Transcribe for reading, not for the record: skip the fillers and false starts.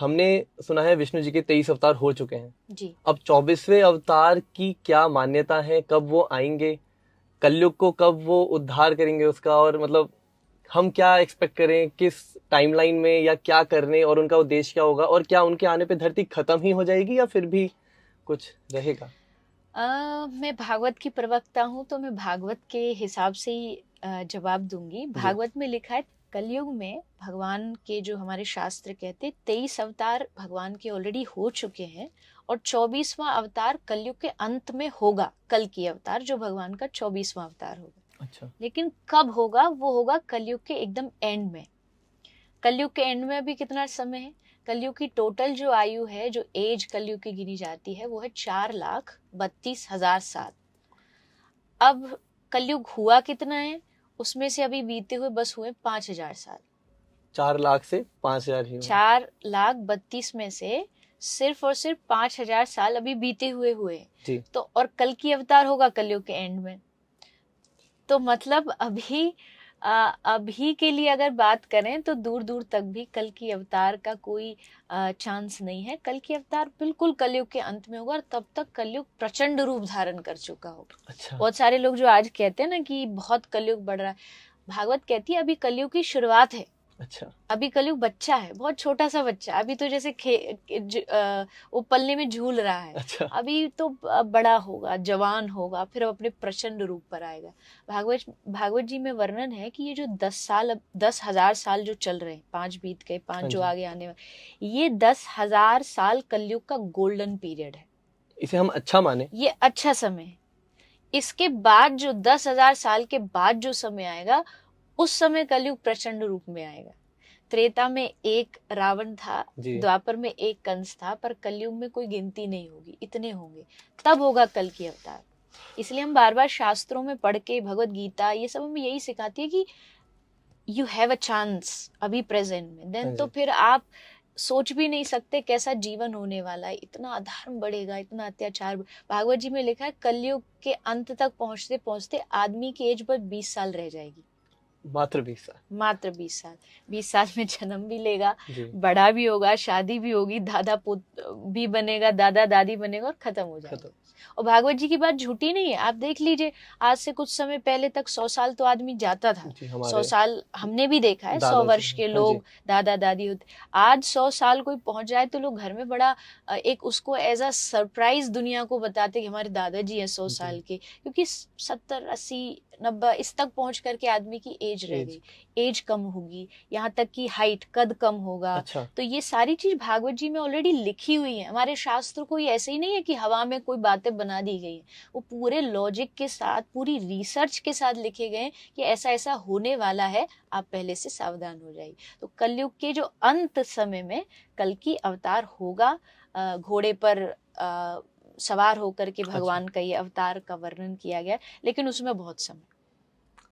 हमने सुना है विष्णु जी के 23 अवतार हो चुके हैं जी। अब 24वें अवतार की क्या मान्यता है, कब वो आएंगे, कलयुग को कब वो उद्धार करेंगे उसका, और मतलब हम क्या एक्सपेक्ट करें, किस टाइमलाइन में या क्या करने, और उनका उद्देश्य क्या होगा, और क्या उनके आने पे धरती खत्म ही हो जाएगी या फिर भी कुछ रहेगा? मैं भागवत की प्रवक्ता हूँ, तो मैं भागवत के हिसाब से ही जवाब दूंगी। जी। भागवत में लिखा है कलयुग में भगवान के, जो हमारे शास्त्र कहते हैं, 23 अवतार भगवान के ऑलरेडी हो चुके हैं और 24वां अवतार कलयुग के अंत में होगा। कल की अवतार जो भगवान का 24वां अवतार होगा। अच्छा। लेकिन कब होगा? वो होगा कलयुग के एकदम एंड में। कलयुग के एंड में अभी कितना समय है? कलयुग की टोटल जो आयु है, जो एज कलयुग की गिनी जाती है, वो है 4,32,000 साल। अब कलयुग हुआ कितना है? उसमें से अभी बीते हुए बस हुए 5,000 साल। 4 लाख से 5,000 ही हुए। 4,32,000 में से सिर्फ और सिर्फ 5,000 साल अभी बीते हुए हुए हैं। जी। तो और कल की अवतार होगा कलयुग के एंड में। तो मतलब अभी के लिए अगर बात करें तो दूर दूर तक भी कल की अवतार का कोई चांस नहीं है। कल की अवतार बिल्कुल कलयुग के अंत में होगा और तब तक कलयुग प्रचंड रूप धारण कर चुका होगा। अच्छा। बहुत सारे लोग जो आज कहते हैं ना कि बहुत कलयुग बढ़ रहा है, भागवत कहती है अभी कलयुग की शुरुआत है। अच्छा। अभी कलयुग बच्चा है, बहुत छोटा सा बच्चा। अभी तो जैसे वो पल्ले में झूल रहा है। अच्छा। अभी तो बड़ा होगा, जवान होगा, फिर अपने प्रचंड रूप पर आएगा। भागवत जी में वर्णन है कि ये जो 10,000 साल जो चल रहे हैं, 5 बीत गए, 5 हाँ जो जी। आगे आने वाले, ये 10,000 साल कलयुग का गोल्डन पीरियड है। इसे हम अच्छा माने? ये अच्छा समय है। इसके बाद जो 10,000 साल के बाद जो समय आएगा, उस समय कलयुग प्रचंड रूप में आएगा। त्रेता में एक रावण था, जी। द्वापर में एक कंस था, पर कलयुग में कोई गिनती नहीं होगी, इतने होंगे। तब होगा कल की अवतार। इसलिए हम बार बार शास्त्रों में पढ़ के, भगवत गीता ये सब हमें यही सिखाती है कि यू हैव अ चांस अभी प्रेजेंट में। देन हाँ तो जी। फिर आप सोच भी नहीं सकते कैसा जीवन होने वाला है। इतना अधर्म बढ़ेगा, इतना अत्याचार। भागवत जी में लिखा है कलयुग के अंत तक पहुंचते पहुंचते आदमी की एज बस 20 साल रह जाएगी। मात्र 20 साल? मात्र 20 साल। 20 साल में जन्म भी लेगा, जी। बड़ा भी होगा, शादी भी होगी, दादा पोत भी बनेगा, दादा दादी बनेगा और खत्म हो खत्म। जाएगा। और भागवत जी की बात झूठी नहीं है। आप देख लीजिए, आज से कुछ समय पहले तक 100 साल तो आदमी जाता था। जी। 100 हमारे साल हमने भी देखा है, 100 दादाजी वर्ष हैं। के हाँ जी। लोग दादा दादी होते। आज 100 साल कोई पहुंच जाए तो लोग घर में बड़ा एक उसको एज अ सरप्राइज दुनिया को बताते कि हमारे दादाजी हैं 100 जी। साल के। क्योंकि 70 80 90 इस तक पहुंच करके आदमी की एज रह एज। गई। एज कम होगी, यहाँ तक कि हाइट, कद कम होगा। अच्छा। तो ये सारी चीज भागवत जी में ऑलरेडी लिखी हुई है। हमारे शास्त्र को ये ऐसे ही नहीं है कि हवा में कोई बातें बना दी गई हैं। वो पूरे लॉजिक के साथ, पूरी रिसर्च के साथ लिखे गए हैं कि ऐसा ऐसा होने वाला है, आप पहले से सावधान हो जाइए। तो कलयुग के जो अंत समय में कल की अवतार होगा। घोड़े पर सवार होकर के अच्छा। भगवान का ये अवतार का वर्णन किया गया, लेकिन उसमें बहुत समय